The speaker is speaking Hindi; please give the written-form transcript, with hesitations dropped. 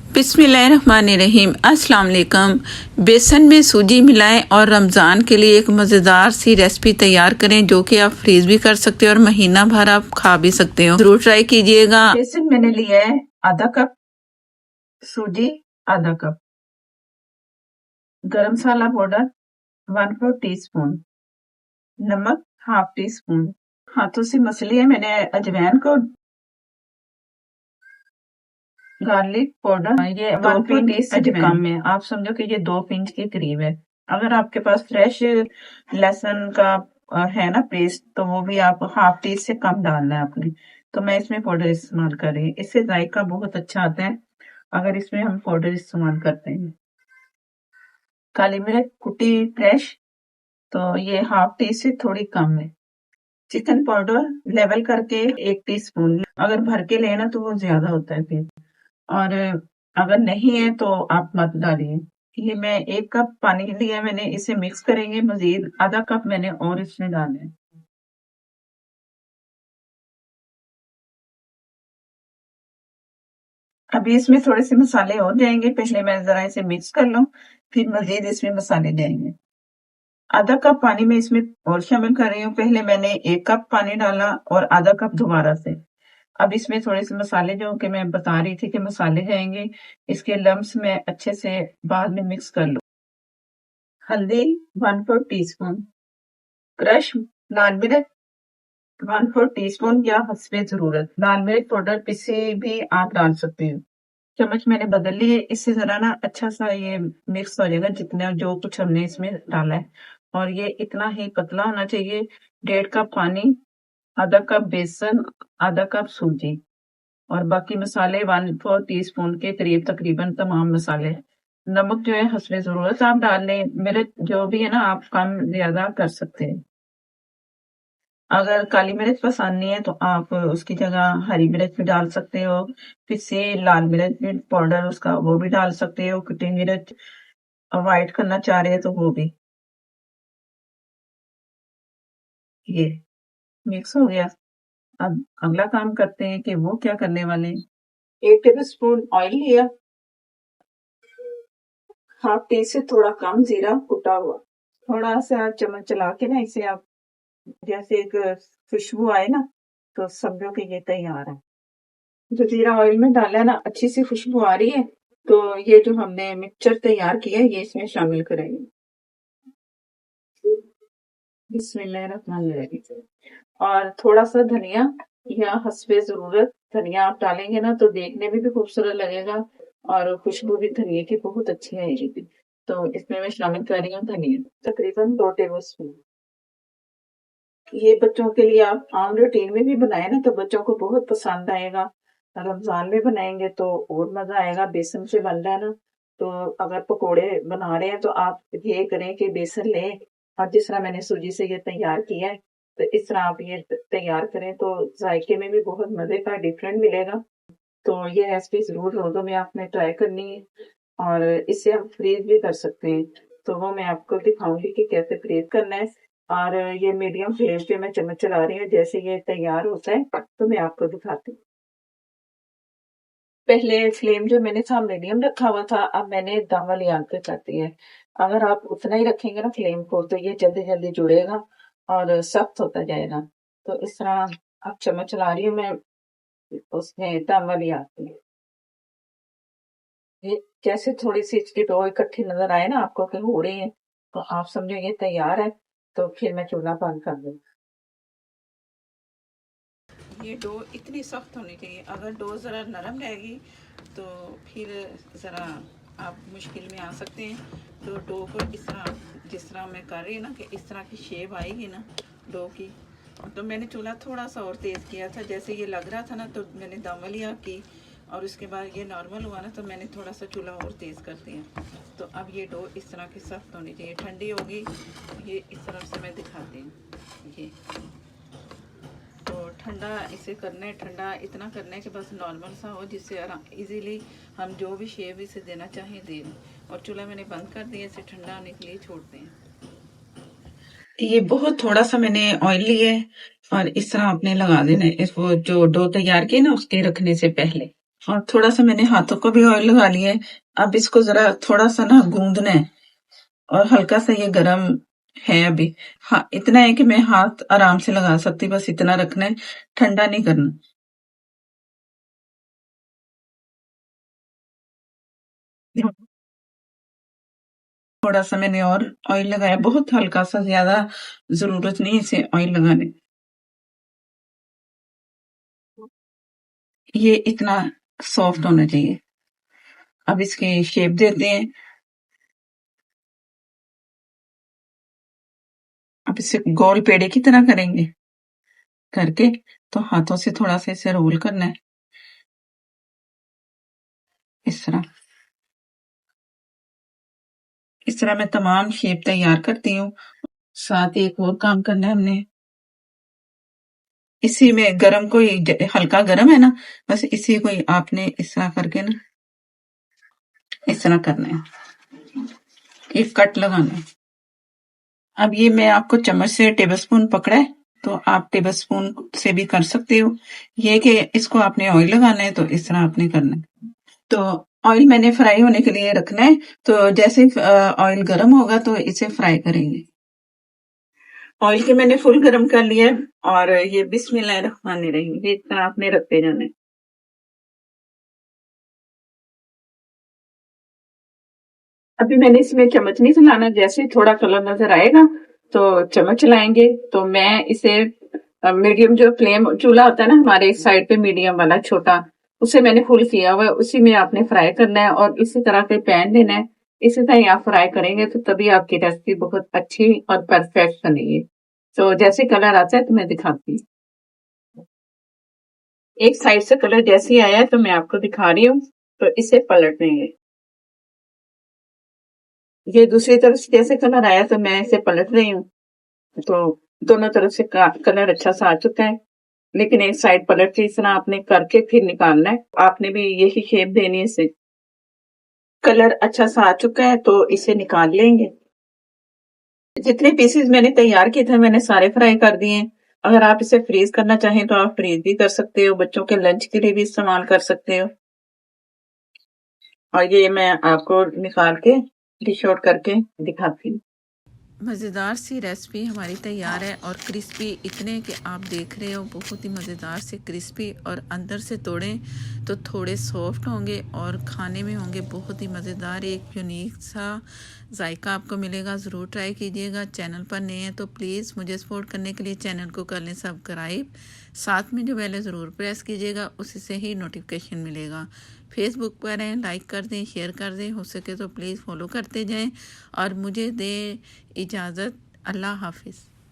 बिस्मिल्लाहिर्रहमानिर्रहीम। अस्सलाम वालेकुम। बेसन में सूजी मिलाएं और रमज़ान के लिए एक मज़ेदार सी रेसिपी तैयार करें जो कि आप फ्रीज भी कर सकते हो और महीना भर आप खा भी सकते हो। जरूर ट्राई कीजिएगा। बेसन मैंने लिया है आधा कप, सूजी आधा कप, गरम मसाला पाउडर 1/4 टीस्पून, नमक हाफ टी स्पून। हाथों से मसली है मैंने अजवाइन को, गार्लिक पाउडर ये 1 पिंच कम है, आप समझो कि ये 2 पिंच के करीब है। अगर आपके पास फ्रेश लहसुन का है ना पेस्ट तो वो भी आप हाफ टी से कम डालना है आपने। तो मैं इसमें पाउडर इस्तेमाल कर रही हूँ, इससे जायका बहुत अच्छा आता है अगर इसमें हम पाउडर इस्तेमाल करते हैं। काली मिर्च कुटी फ्रेश, तो ये हाफ टी से थोड़ी कम है। चिकन पाउडर लेवल करके 1 टीस्पून, अगर भर के लेना तो वो ज्यादा होता है फिर, और अगर नहीं है तो आप मत डालिए। ये मैं 1 कप पानी लिया मैंने, इसे मिक्स करेंगे। मजीद आधा कप मैंने और इसमें डाले हैं। अभी इसमें थोड़े से मसाले और जाएंगे, पहले मैं जरा इसे मिक्स कर लूं फिर मजीद इसमें मसाले जाएंगे। आधा कप पानी में इसमें और शामिल कर रही हूँ। पहले मैंने 1 कप पानी डाला और आधा कप दोबारा से। अब इसमें थोड़े से मसाले जो कि मैं बता रही थी कि मसाले जाएंगे, इसके लम्स में अच्छे से बाद में मिक्स कर लो। हल्दी 1/4 टीस्पून, क्रश लाल मिर्च 1/4 टीस्पून या हस्बे जरूरत। लाल मिर्च पाउडर पिसी भी आप डाल सकते हो। चम्मच मैंने बदल ली है, इससे जरा ना अच्छा सा ये मिक्स हो जाएगा जितना जो कुछ हमने इसमें डाला है। और ये इतना ही पतला होना चाहिए। 1.5 कप पानी, आधा कप बेसन, आधा कप सूजी और बाकी मसाले 1/4 टीस्पून के करीब तकरीबन तमाम मसाले। नमक जो है हस्बे जरूरत आप डाल लें, मिर्च जो भी है ना आप कम ज्यादा कर सकते हैं। अगर काली मिर्च पसंद नहीं है तो आप उसकी जगह हरी मिर्च भी डाल सकते हो, फिर से लाल मिर्च पाउडर उसका वो भी डाल सकते हो। कुटी मिर्च अवॉइड करना चाह रहे हैं तो वो भी। ये मिक्स हो गया। अब अगला काम करते हैं कि वो क्या करने वाले हैं। 1 टेबल स्पून ऑयल लिया, हाफ टी से थोड़ा कम जीरा कुटा हुआ, थोड़ा सा चम्मच चला के ना इसे आप जैसे एक खुशबू आए ना तो समझो कि ये तैयार है। जो जीरा ऑयल में डाला है ना अच्छी सी खुशबू आ रही है, तो ये जो हमने मिक्सचर तैयार किया है ये इसमें शामिल करेंगे। बिस्मिल्लाहिर्रहमानिर्रहीम। और थोड़ा सा धनिया या हस्बे जरूरत धनिया आप डालेंगे ना तो देखने में भी खूबसूरत लगेगा और खुशबू भी धनिया की बहुत अच्छी आएगी। तो इसमें मैं शामिल कर रही हूँ धनिया, तकरीबन 2 टेबल स्पून। ये बच्चों के लिए आप आम रूटीन में भी बनाए ना तो बच्चों को बहुत पसंद आएगा। रमजान में बनाएंगे तो और मजा आएगा। बेसन से बन रहा है ना, तो अगर पकोड़े बना रहे हैं तो आप ये करें कि बेसन लें और जिस तरह मैंने सूजी से ये तैयार किया है तो इस तरह आप ये तैयार करें तो जायके में भी बहुत मजे का डिफरेंट मिलेगा। तो ये रेसिपी जरूर रोजों में आपने ट्राई करनी है और इसे हम फ्रीज भी कर सकते हैं। तो वो मैं आपको दिखाऊंगी कि कैसे फ्रीज करना है। और ये मीडियम फ्लेम पे मैं चम्मच चला रही हूँ, जैसे ये तैयार होता है तो मैं आपको दिखाती हूँ। पहले फ्लेम जो मैंने था मीडियम रखा हुआ था, अब मैंने दम वाली आंच पे कर दी है। अगर आप उतना ही रखेंगे ना फ्लेम को तो ये जल्दी जल्दी जुड़ेगा और सख्त होता जाएगा। तो इस तरह अब चम्मच चला रही हूँ मैं उसमें दम वाली आंच पे। ये जैसे थोड़ी सी इसकी डो इकट्ठी नजर आए ना आपको कि हो रही है तो आप समझो ये तैयार है। तो फिर मैं चूल्हा बंद कर दूँ। ये डो इतनी सख्त होनी चाहिए, अगर डो ज़रा नरम रहेगी तो फिर ज़रा आप मुश्किल में आ सकते हैं। तो डो को इस तरह जिस तरह मैं कर रही हूँ ना कि इस तरह की शेप आएगी ना डो की। तो मैंने चूल्हा थोड़ा सा और तेज़ किया था, जैसे ये लग रहा था ना तो मैंने दम लिया की और उसके बाद ये नॉर्मल हुआ ना तो मैंने थोड़ा सा चूल्हा और तेज़ कर दिया। तो अब ये डो इस तरह की सख्त होनी चाहिए। ठंडी होगी ये इस तरह से मैं दिखाती हूँ। ये तो ठंडा इसे करना है, ठंडा इतना करना है कि बस नॉर्मल सा हो जिससे इजीली हम जो भी शेप इसे देना चाहें दे दें। और चूल्हा मैंने बंद कर दिया, इसे ठंडा होने के लिए छोड़ते हैं। ये बहुत थोड़ा सा मैंने ऑयल लिया है और इस तरह आपने लगा देना है इसको, जो डो तैयार किया ना उसके रखने से पहले। और थोड़ा सा मैंने हाथों को भी ऑयल लगा लिया है। अब इसको जरा थोड़ा सा ना गूंदना है और हल्का सा ये गरम है अभी। हाँ, इतना है कि मैं हाथ आराम से लगा सकती, बस इतना रखना है, ठंडा नहीं करना। थोड़ा सा मैंने और ऑयल लगाया, बहुत हल्का सा, ज्यादा जरूरत नहीं इसे ऑयल लगाने। ये इतना सॉफ्ट होना चाहिए। अब इसकी शेप देते हैं। अब इसे गोल पेड़े की तरह करेंगे करके, तो हाथों से थोड़ा सा इसे रोल करना है इस तरह। इस तरह मैं तमाम शेप तैयार करती हूँ। साथ ही एक और काम करना है हमने, इसी में गरम कोई हल्का गरम है ना, बस इसी को ही आपने इस तरह करके ना इस तरह करना है, एक कट लगाना है। अब ये मैं आपको चम्मच से टेबलस्पून पकड़ा है, तो आप टेबलस्पून से भी कर सकते हो। ये कि इसको आपने ऑयल लगाना है, तो इस तरह आपने करना है। तो ऑयल मैंने फ्राई होने के लिए रखना है, तो जैसे ऑयल गर्म होगा तो इसे फ्राई करेंगे। ऑयल के मैंने फुल गर्म कर लिया है, और ये बिस्मिल्लाहिर्रहमानिर्रहीम, ये इतना आपने रखते जाना है। अभी मैंने इसमें चम्मच नहीं चलाना, जैसे थोड़ा कलर नजर आएगा तो चम्मच चलाएंगे। तो मैं इसे मीडियम, जो फ्लेम चूल्हा होता है ना हमारे इस साइड पे, मीडियम वाला छोटा, उसे मैंने फुल किया हुआ है, उसी में आपने फ्राई करना है और इसी तरह के पैन लेना है। इसी तरह आप फ्राई करेंगे तो तभी आपकी रेसिपी बहुत अच्छी और परफेक्ट बनेगी। तो जैसे कलर आता है तो मैं दिखाती हूँ। एक साइड से कलर जैसे ही आया है तो मैं आपको दिखा रही हूँ, तो इसे पलट देंगे। ये दूसरी तरफ से जैसे कलर आया तो मैं इसे पलट रही हूँ, तो दोनों तरफ से कलर अच्छा सा आ चुका है। लेकिन एक साइड पलट के इस तरह आपने करके फिर निकालना है, आपने भी यही शेप देनी है इसे। कलर अच्छा सा आ चुका है तो इसे निकाल लेंगे। जितने पीसेस मैंने तैयार किए थे मैंने सारे फ्राई कर दिए हैं। अगर आप इसे फ्रीज करना चाहें तो आप फ्रीज भी कर सकते हो, बच्चों के लंच के लिए भी इस्तेमाल कर सकते हो। और ये मैं आपको निकाल के डिश आउट करके दिखाती हूँ। मज़ेदार सी रेसिपी हमारी तैयार है, और क्रिस्पी इतने कि आप देख रहे हो, बहुत ही मज़ेदार से क्रिस्पी, और अंदर से तोड़ें तो थोड़े सॉफ्ट होंगे और खाने में होंगे बहुत ही मज़ेदार। एक यूनिक सा जायका आपको मिलेगा, ज़रूर ट्राई कीजिएगा। चैनल पर नए हैं तो प्लीज़ मुझे सपोर्ट करने के लिए चैनल को कर लें सब्सक्राइब, साथ में जो बेल है ज़रूर प्रेस कीजिएगा, उसी से ही नोटिफिकेशन मिलेगा। फेसबुक पर हैं, लाइक कर दें, शेयर कर दें, हो सके तो प्लीज़ फॉलो करते जाएं, और मुझे दें इजाज़त। अल्लाह हाफिज़।